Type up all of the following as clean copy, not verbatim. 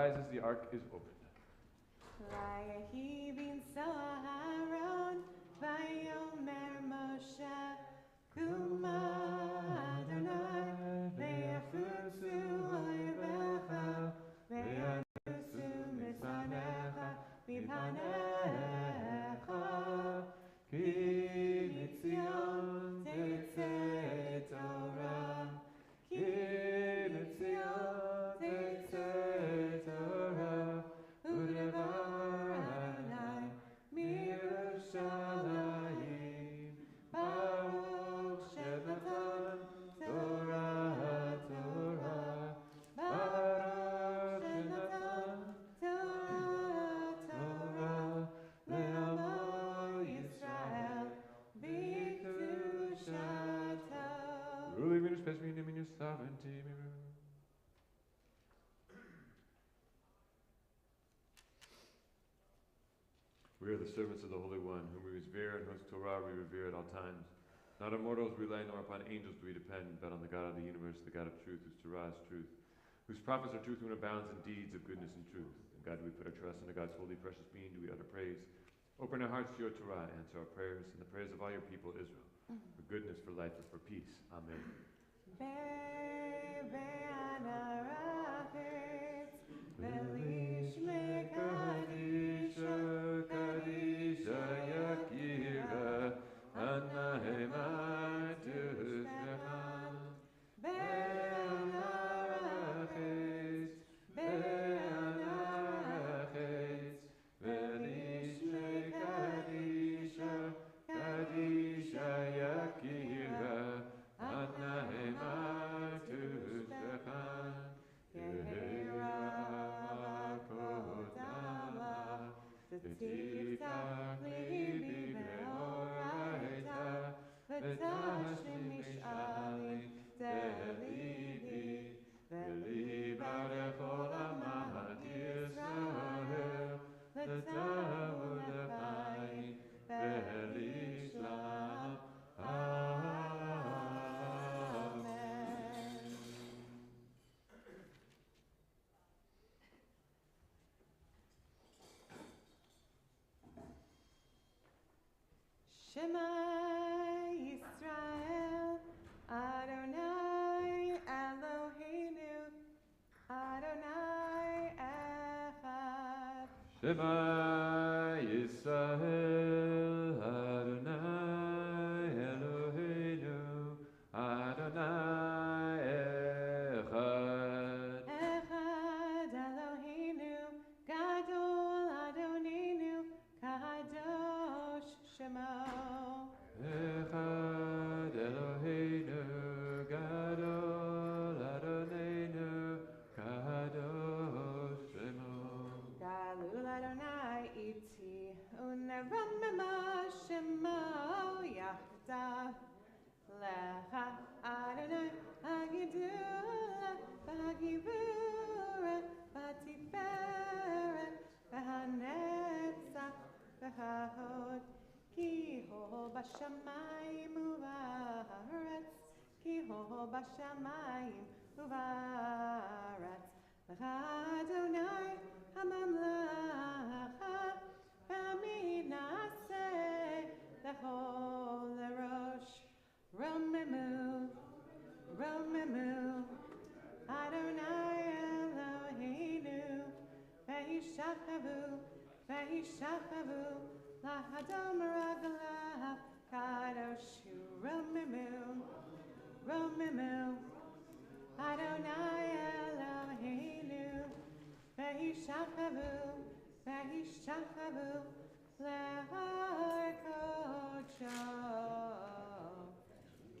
rise as the ark is opened. Vayahivin Saharon, Vayomer Moshe, Kuma Adonai, Vayafutsu Oivecha, Vayanusu Misanecha, Mipanecha, Ki Mitzion Tetzei Torah, Ki Mitzion Tetzei Torah, Udevar Adonai, Mirushalayim, Baruch Shebatan, Torah, Torah, Baruch Shebatan, Torah, Torah, Le'amo Yisrael, B'kedushato. Ruling minus pesminim in your sovereignty. We are the servants of the Holy One, whom we revere and whose Torah we revere at all times. Not on mortals we rely, nor upon angels do we depend, but on the God of the universe, the God of truth, whose Torah is truth, whose prophets are truth, who abounds in deeds of goodness and truth. In God do we put our trust, and to God's holy, precious being do we utter praise. Open our hearts to your Torah, answer our prayers, and the prayers of all your people, Israel, for goodness, for life, and for peace. Amen. Shema Yisrael, Adonai Eloheinu, Adonai Echad. Shema Yisrael, Adonai Eloheinu, Adonai Echad. Echad Eloheinu, Gadol Adonenu, Kadosh Shemo. Echad Eloheinu, Gadol Adonenu, Kadosh Shemo. Galul Adonai iti, uneramema Shemo yachdav. Lecha Adonai hagidula, v'hagivura, v'tiferet, v'hanetzach, v'hahod. Ki ho b'shamayim u'va'aretz, ki ho b'shamayim u'va'aretz. Lecha Adonai hamamlacha, v'amid na'aseh lechol erosh. Romemu, Romemu, Adonai Eloheinu, v'hishachavu, v'hishachavu, lahadom raglav, kadoshu. Romemu, Romemu, Adonai Eloheinu, v'hishachavu, v'hishachavu, le'arkocho.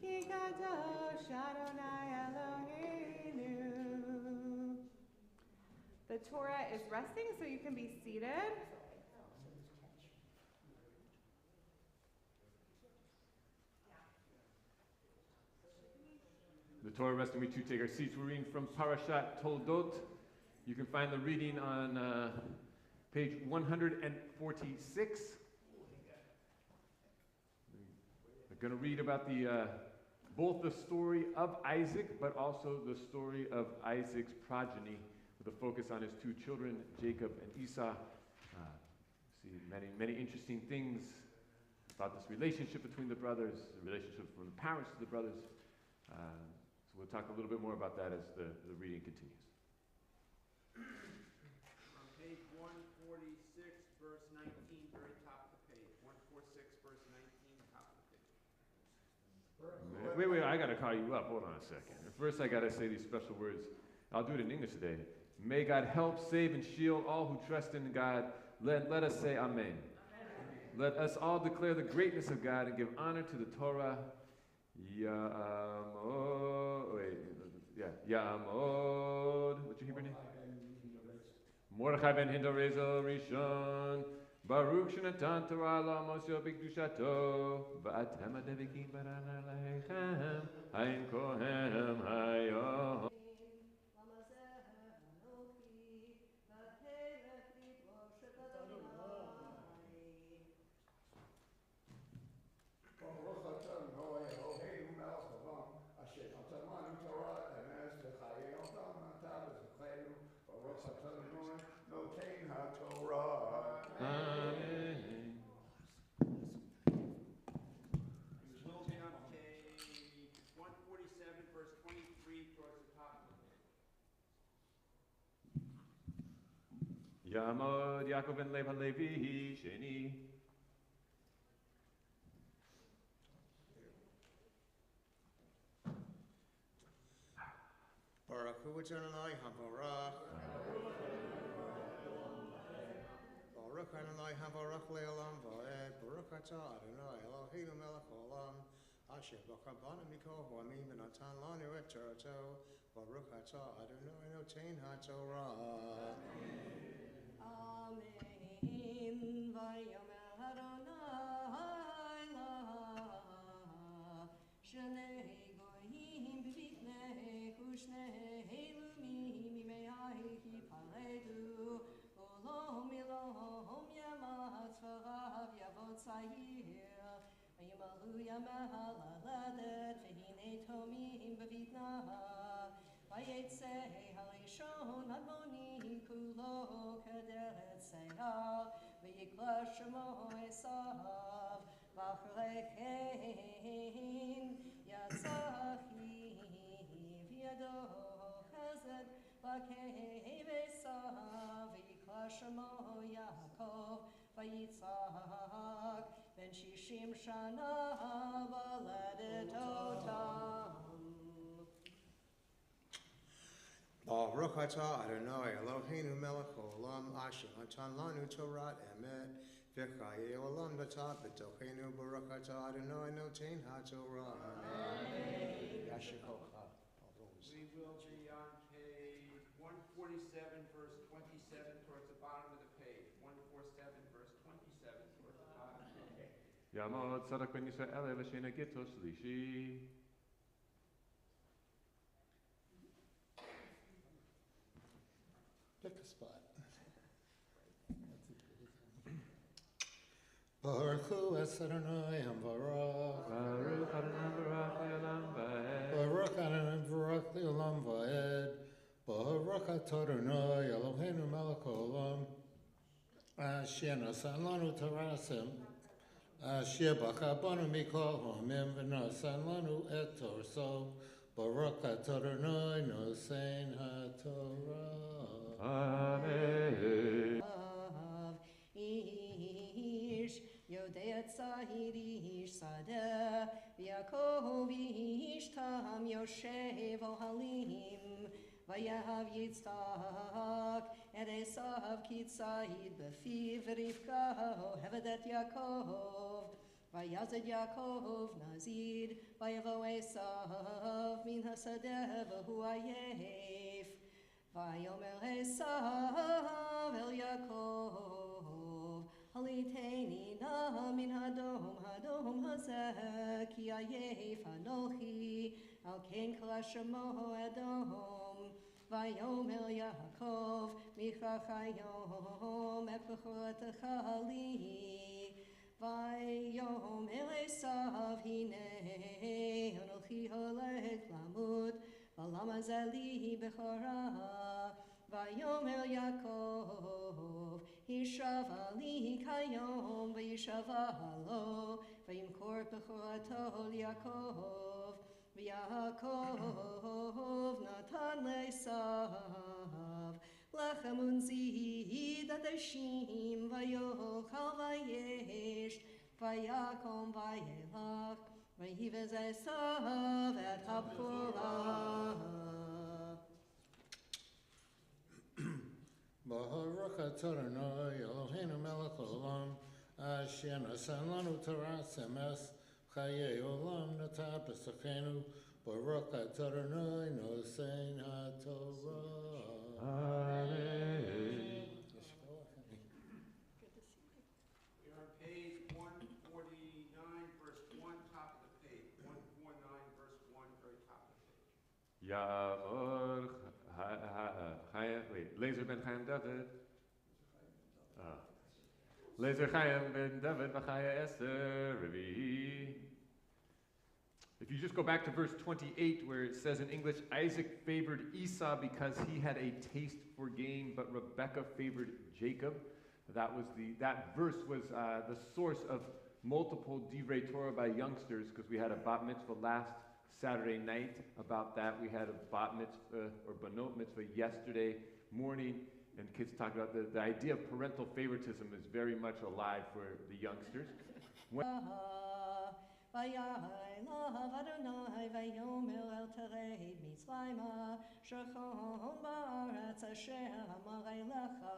Ki kadosh Adonai Eloheinu. The Torah is resting, so you can be seated. The Torah resting, we too take our seats. We're reading from Parashat Toldot. You can find the reading on page 146. We're going to read about both the story of Isaac, but also the story of Isaac's progeny, with a focus on his two children, Jacob and Esau. See many interesting things about this relationship between the brothers, the relationship from the parents to the brothers. So we'll talk a little bit more about that as the reading continues. On page 146, verse 19, very top of the page. 146, verse 19, top of the page. Wait, I gotta call you up. Hold on a second. First, I gotta say these special words. I'll do it in English today. May God help, save, and shield all who trust in God. Let us say Amen. Let us all declare the greatness of God and give honor to the Torah. Ya'amod. What's your Hebrew name? Mordechai ben Hindorezel Rishon. Baruch Shenatan Torah La'amosyo B'Kedushato. Va'atem adevikim barana leichem. Hayim kohem hayom. Ya'amod Yaakov ben Lev HaLevi Sheni. Baruch Hu Adonai HaBarach. Baruch Adonai HaBarach Le'olam Va'ed. Baruch Atah Adonai Eloheinu Melech Olam. Asher B'chabanu Mikol Ha'amim V'natan Lanu Et Torato. Baruch Atah Adonai Notein HaTorah. Amen. Vayomer Adonai la Shnei goyim b'vitnei Ushnei elumim mimei yiparedu Olom ilom yamat v'rav yavot tzayir Yimalu yamah laledet v'hinei tomim b'vitna Vayetzei harishon admoni kulo kaderet seyar v'yikla shemo esav v'achrechein yatzachi v'yado chesed v'kehev esav v'yikla shemo Yaakov v'yitzhak ben shishim shana v'ledet otam. Baruch Atah Adonai Eloheinu Melech Olam Asher Natan Lanu Torah Emet V'chayei Olam V'tat B'tochenu Baruch Atah Adonai Notein HaTorah. Amen. Yashikocha. We will be on page 147, verse 27, towards the bottom of the page. 147, verse 27, towards the bottom of the page. Ya'amod Tzadok ben Yisrael V'shena Gitto Shlishi. Pick a spot. Baruch Hu Adonai HaBarach. Baruch Adonai Baruch Le'olam Va'ed. Baruch Adonai Baruch Le'olam Va'ed. Baruch Atah Adonai Eloheinu Melech Olam. Asher nasan lanu Torah Asher b'chabanu mikol ha'amim v'nasan lanu et Torah. Baruch Atah Adonai Nosein HaTorah. Amen. Ish Yodei Tzahir Ish Sadeh V'Yakov Ish Tam Yoshev Ohalim Vayahav Yitzhak Et Esav Kitzahid B'fiv Rivka Ohevedet Yaakov Vayazed Yaakov Nazir Vayavo Esav Min HaSadeh V'hu Ayef Vayomer Esav El Yaakov Haliteni na min hadom hazeh Ki ayef anochi Al ken kol hashemo Edom Vayomer Yaakov Michach hayom Et bechoretecha li Vayomer Esav Hinei Anochi holech lamut V'lama zeli bechora Vayomer Yaakov, Hishava li kayom, Vayishava lo, Vayimkor bechorato Yaakov, V'Yaakov natan le'esav, Lechem unzid adashim, Vayochal vayesh, Vayakom vayelach, Vayivez Esav et Habchorah. Baruch atah Adonai Eloheinu melech haolam, asher nasan lanu toras emes, chayei olam natah b'sachenu. Baruch atah Adonai nosein haTorah. Amen. We're on page 149, verse 1, top of the page. 149, verse 1, very top of the page. Ya'or Hayam, wait, Laser ben Chaim David. Laser Chaim ben David V'chaya Esther Revi. If you just go back to verse 28, where it says in English, Isaac favored Esau because he had a taste for gain, but Rebekah favored Jacob. That verse was the source of multiple divrei Torah by youngsters, because we had a bat mitzvah last Saturday night about that. We had a bat mitzvah or banot mitzvah yesterday morning, and kids talked about the idea of parental favoritism is very much alive for the youngsters. Vayailov Adonai vayomer el tered Mitzrayma shechon ba'aretz asher amarei lecha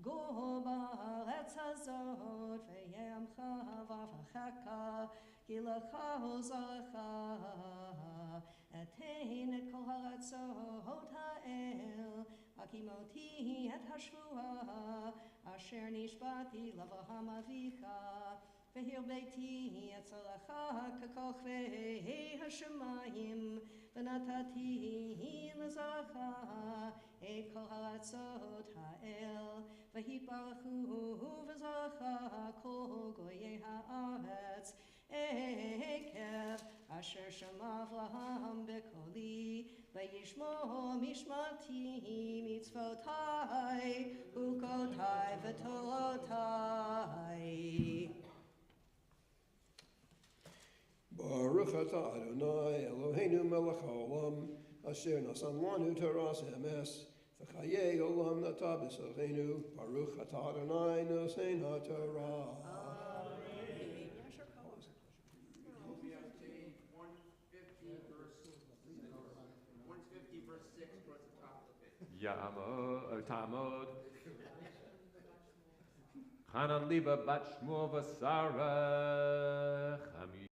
go ba'aretz hazot v'yamcha v'afachecha ki lecha hozarecha etein et kol haratzot ha'el akimoti et hashvua asher nishbati l'Avraham avicha V'hir beiti etzalecha k'kochvei hashemayim v'natati l'zarecha et kol haratzot ha'el v'hiparechu v'zarecha kol goyei ha'aretz ekev asher shema Avraham b'koli v'yishmo mishmati mitzvotai ukotai v'torotai. Baruch atah Adonai Eloheinu melech haolam, asher nasan lanu toras emes, v'chayei olam natah b'sachenu. Baruch atah Adonai nosein haTorah. We'll be on page 150, verse 6, towards the top of the page. Ya'amod, Tamod. Chanan liba bat shmuel v'sara chami.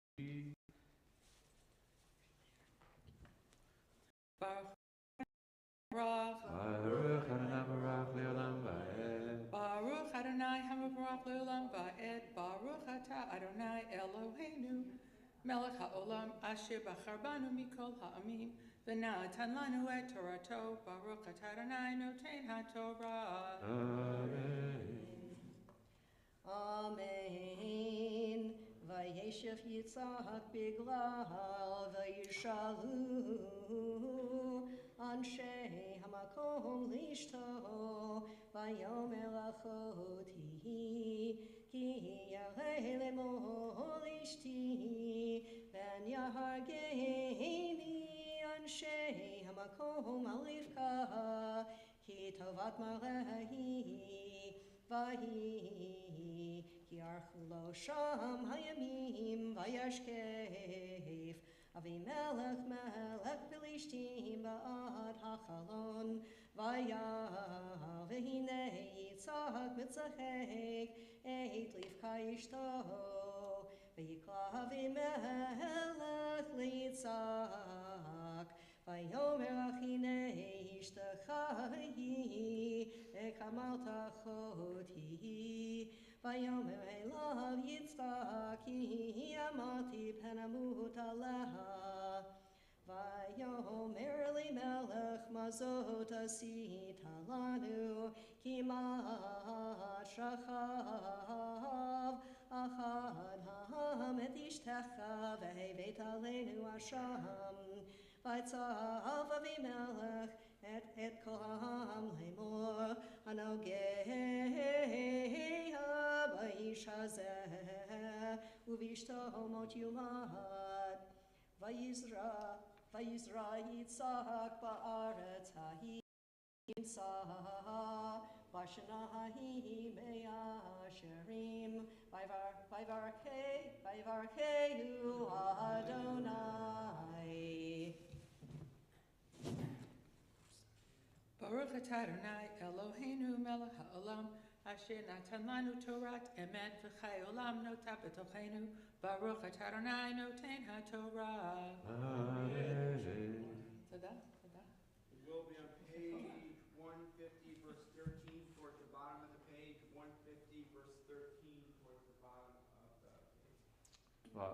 Baruch Adonai Barach Leolam Va'ed. Baruch Adonai Hamavarach Leolam Va'ed. Baruch Atah Adonai Eloheinu Melech HaOlam Asher Bachar Banu Mikol Ha'amim V'natan Lanu Et Torato. Baruch Atah Adonai Noten HaTorah. Amen. Amen. Vayeshev Yitzhak Biglal Vayishalu Anshe Hamakom Lishto Vayomer Achoti Ki Yarei Lemol Ishti Ben Yahargeni Anshe Hamakom Alivka Ki Tovat Marehi Vahi Ki Archulo Sham Hayamim Vayashkef Avimelech Melech Bilishtim Ba'ad HaChalon Vaya Vehine Yitzhak Mitzachek Eit Livka Ishto Vayikla Avimelech Litzak Vayomer Achine Ishtecha Ekamalta Choti Vayomer Elav Yitzchak Amati Penamut Aleha Vayomer Elimelech Mazot Asit Alanu Kimat Shachav Achad Ha'am Et Ishtecha Vehevet Aleinu Asham Vaitzav Avimelech et kol ha'am lemor hanogeha ba'ish hazeh uvishto mot yumat vayizra Yitzhak ba'aretz ha'im Bashana ha'im be'asherim Vayvarkehu Adonai Baruch atah Adonai Eloheinu melech ha'olam asher natan lanu Torat emet v'chai olam nota b'tochenu Baruch atah Adonai noten ha'torah. Amen. Tada. It will be on page 150, verse 13, towards the bottom of the page. 150, verse 13, towards the bottom of the page.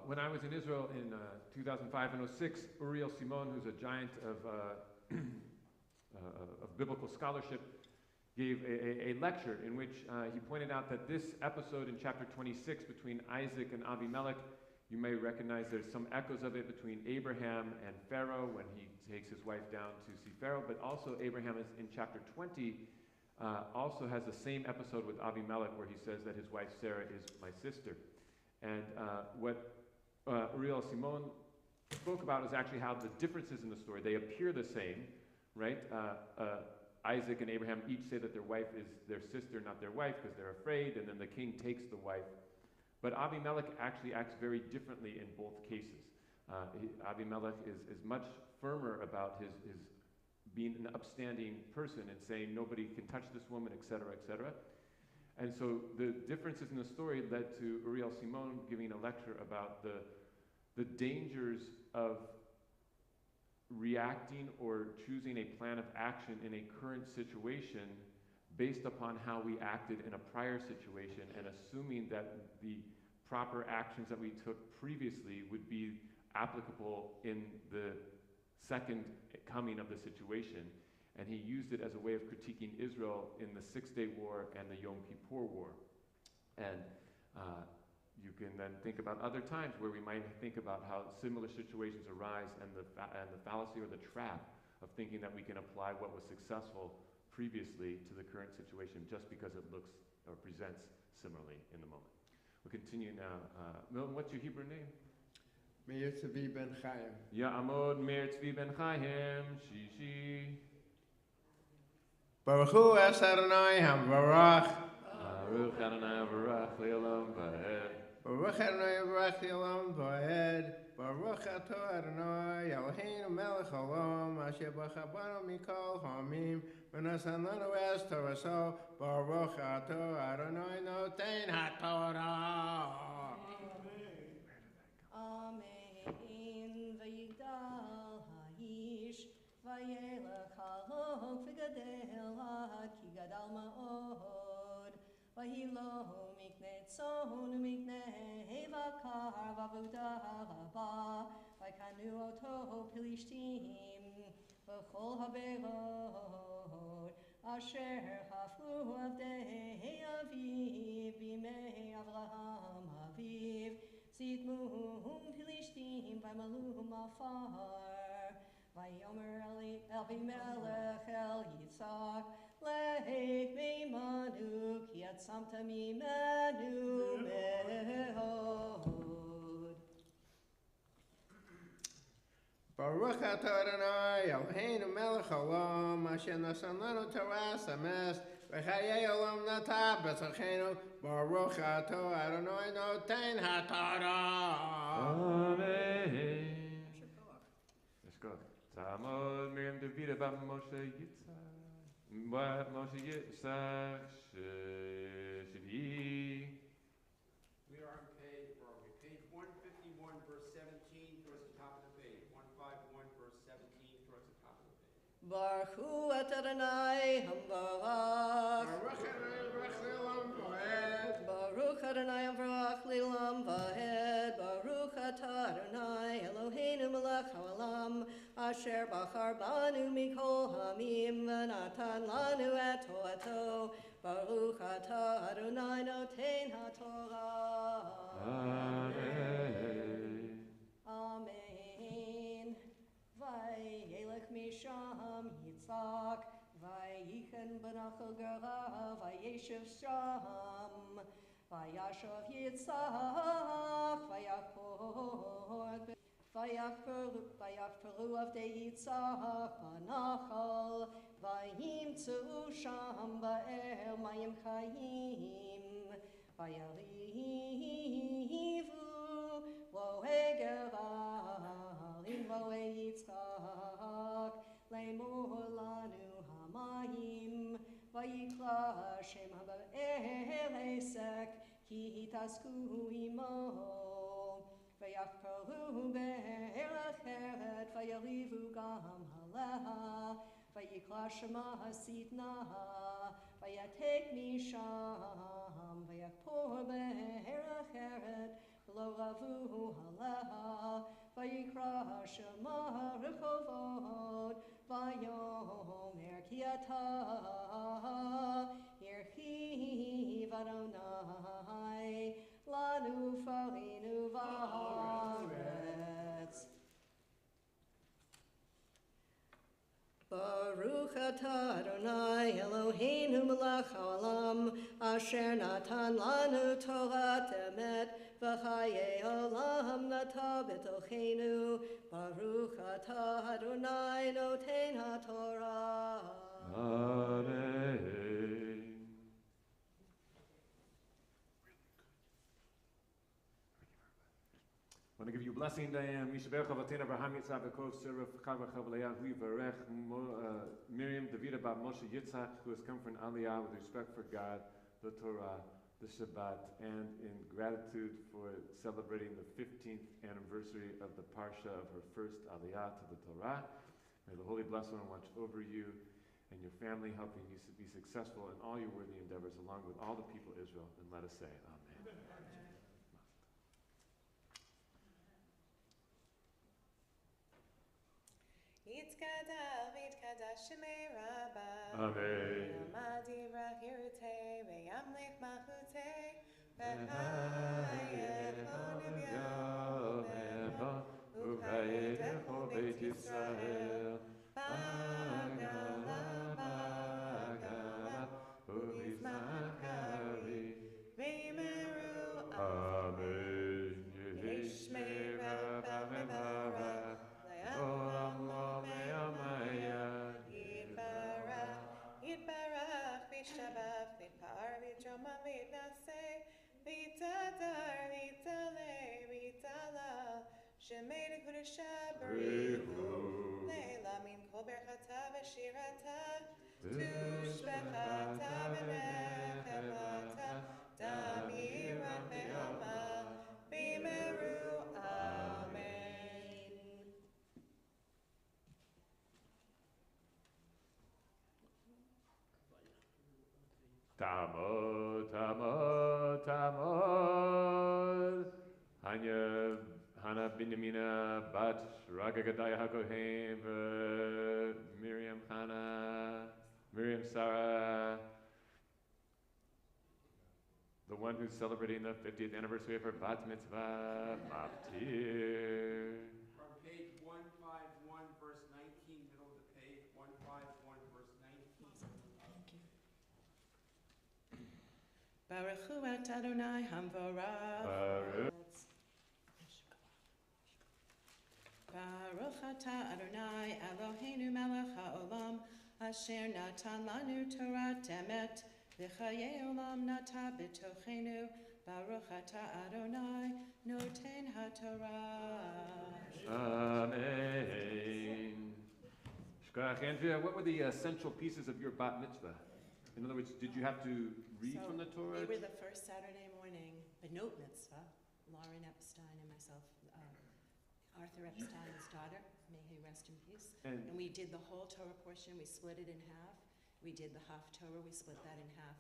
When I was in Israel in 2005 and 06, Uriel Simon, who's a giant of biblical scholarship, gave a lecture in which he pointed out that this episode in chapter 26 between Isaac and Abimelech, you may recognize there's some echoes of it between Abraham and Pharaoh when he takes his wife down to see Pharaoh, but also Abraham is in chapter 20 also has the same episode with Abimelech where he says that his wife Sarah is my sister. And what Uriel Simon spoke about is actually how the differences in the story, they appear the same, right? Isaac and Abraham each say that their wife is their sister, not their wife, because they're afraid, and then the king takes the wife. But Abimelech actually acts very differently in both cases. Abimelech is much firmer about his being an upstanding person and saying nobody can touch this woman, etc., etc. And so the differences in the story led to Uriel Simon giving a lecture about the dangers of reacting or choosing a plan of action in a current situation based upon how we acted in a prior situation and assuming that the proper actions that we took previously would be applicable in the second coming of the situation. And he used it as a way of critiquing Israel in the Six-Day War and the Yom Kippur War. And you can then think about other times where we might think about how similar situations arise and the fallacy or the trap of thinking that we can apply what was successful previously to the current situation just because it looks or presents similarly in the moment. We'll continue now. Milton, what's your Hebrew name? Meir Tzvi ben Chaim. Ya'amod Meir Tzvi ben Chaim, Shishi. Baruch Hu es Adonai HaMvarach. Baruch Adonai Barach Le'olam Va'ed. Baruch Adonai HaMvarach Le'olam Va'ed. Baruch Atah Adonai Eloheinu melech haolam asher b'chabanu mikol ha'amim v'nasan lanu es Toraso. Baruch Atah Adonai noten ha'torah. Amen. Vayigdal ha'ish vayelech halok v'gadel ad ki gadal ma'od vayilo mikne tzon mikne vakar v'avuda raba v'kanu oto pilishtim v'chol haberot asher haflu avdei aviv b'imei Avraham aviv Zitmuhum Pilishtim Vaymaluhum afar Vayomer Abimelech El Yitzhak Lech Meimanu Ki Atzamta Mimenu Mehod Baruch Atah Adonai Eloheinu melech haolam asher nasan lanu Torah emes v'chayei olam nata b'tzachenu Baruch Atah Adonai noten ha'torah. Amen. Let's go. Tamod Miriam David about Moshe Yitzhak. What Moshe Yitzhak Shvi. We are on page 151, verse 17, towards the top of the page. 151, verse 17, towards the top of the page. Baruch Hu Adonai HaMvarach Baruch Adonai HaMvarach Le'olam Va'ed. Baruch Atah Adonai Eloheinu melech haolam asher bachar banu mikol hamim v'natan lanu et torato. Baruch Atah Adonai noten haTorah. Amen. Amen. Vayelech misham Yitzhak Benachal Gera, Vayeshev Sham, Vayashav Yitzhak, Vayachperu of de Yitzhak, Benachal, Vayimtzu Sham, Ba'er Mayim Chayim, Vayarivu, Lohe Gera, Lohe Yitzhak, Lemor Lanu Hamayim, Vayikra Shem HaBa'er Esek, Ki Hitasku Imo, Vayachperu Be'er Acheret, Vayarivu Gam Haleha, Vayikra Shema HaSitna, Vayatek Misham, Vayakpor Be'er Acheret, Lo Ravu Haleha, Vayikra Shema Rechovot, Vayomer Ki Ata Yerchiv Adonai Lanu Farinu V'Haaretz. Baruch atah Adonai Eloheinu melech haolam asher natan lanu Torah emet v'chayei olam nata b'tochenu. Baruch atah Adonai noten haTorah. Amen. I want to give you a blessing, Diane. Mishaberach Avatina Abraham Yitzhak Yaakov Sarah Chava Chavaleah Hu Yivarech Miriam Davida Bat Moshe Yitzhak, who has come for an aliyah with respect for God, the Torah, the Shabbat, and in gratitude for celebrating the 15th anniversary of the parsha of her first aliyah to the Torah. May the Holy Blessed One watch over you and your family, helping you to be successful in all your worthy endeavors, along with all the people of Israel. And let us say, Amen. Yitzkadal v'yitkadash shemei Rabba. Amen. Yamadi v'chirutei v'yamlich machutei v'chayech onev u'chayedecho beit Yisrael b'gala b'gala u'mizmachari v'yimeru Amen. Yishmei Rabba mevarach Olam lo me'amaya Yitbarach v'shabach v'par v'joma v'naseh v'tadar v'taleh v'talal Shemei l'kudesha barichu Leila min kol berchata v'shirata Tushbechata v'nechemata Damiran me'ama v'meru Amen. Tamod, Tamod, Tamod. Hana Binyamina Bat Ragagadaya Hakohem Miriam Hana Miriam Sarah, the one who's celebrating the 50th anniversary of her bat mitzvah, Maftir. From page 151, verse 19, middle of the page, 151, verse 19. Baruch hu et Adonai hamvorach. Baruch. Baruch atah Adonai Eloheinu melech haolam asher natan lanu Torah emet v'chayei olam nata b'tochenu. Baruch atah Adonai noten haTorah. Amen. Shkach, Andrea, what were the essential pieces of your bat mitzvah? In other words, did you have to read So from the Torah? They were the first Saturday morning, the note mitzvah, Lauren Epstein and myself, Arthur Epstein's daughter, may he rest in peace. And And we did the whole Torah portion, we split it in half. We did the half Torah, we split that in half.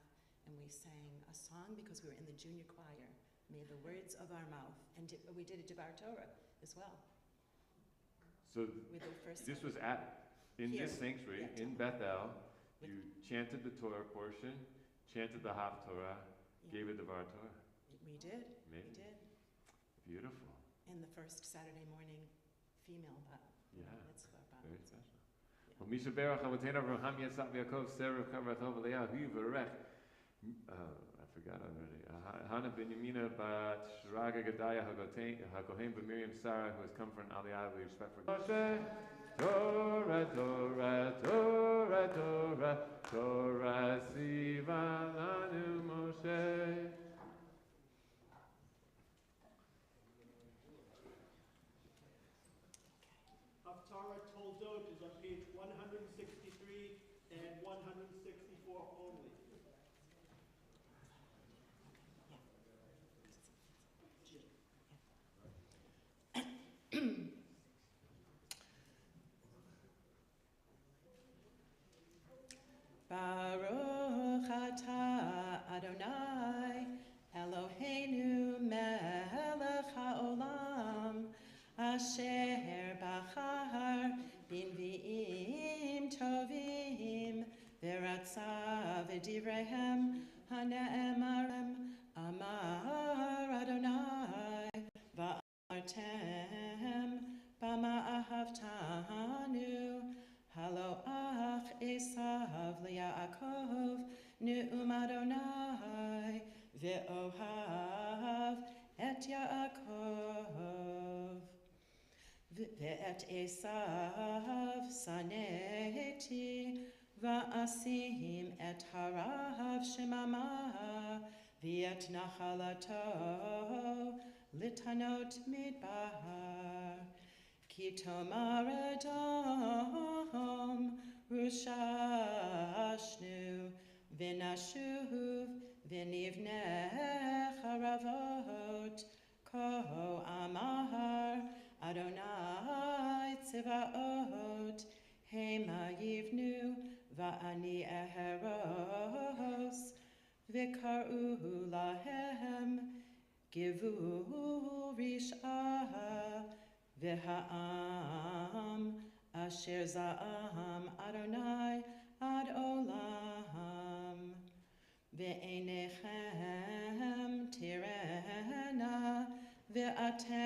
And we sang a song because we were in the junior choir, May the words of our mouth. And we did a Devar Torah as well. so With the first this was in Here. this sanctuary, Yeah. in Bethel. You chanted the Torah portion, chanted the Haf Torah, gave a Devar Torah. We did, we Amazing. did. Beautiful. And the first Saturday morning female bat Yeah, mitzvah. very special. ומישה ברך אבותינו אברהם יצחק ויעקב סרח כברכה ולאה הוא יברך. I forgot already. Hannah Benjamina bat Shraga Gedaya Hakohen Miriam Sarah, who has come for an aliyah with respect for Moshe. Torah, Torah, Torah, Torah, Torah Siva Lanu Moshe. Haftarah Toldot is on page 163 and 164 only. Baruch atah Adonai Eloheinu melech haolam asher bachar b'nvi'im tovim v'ratzav v'divrehem hane'emarem amar Adonai va'amartem bama ahavtanu Halo ach Esav liYaakov Ne'um Adonai Ve'ohav et Yaakov Ve'et Esav saneti Va'asim et harav shemama Ve'et nachalato litanot midbar Ki tomar Edom rushashnu v'nashuv v'nivneh haravot ko amar Adonai tzivaot hema yivnu va'ani eheros v'karu lahem givu rish'ah V'ha'am asher za'am Adonai ad olam Ve'enechem tirena Ve'atem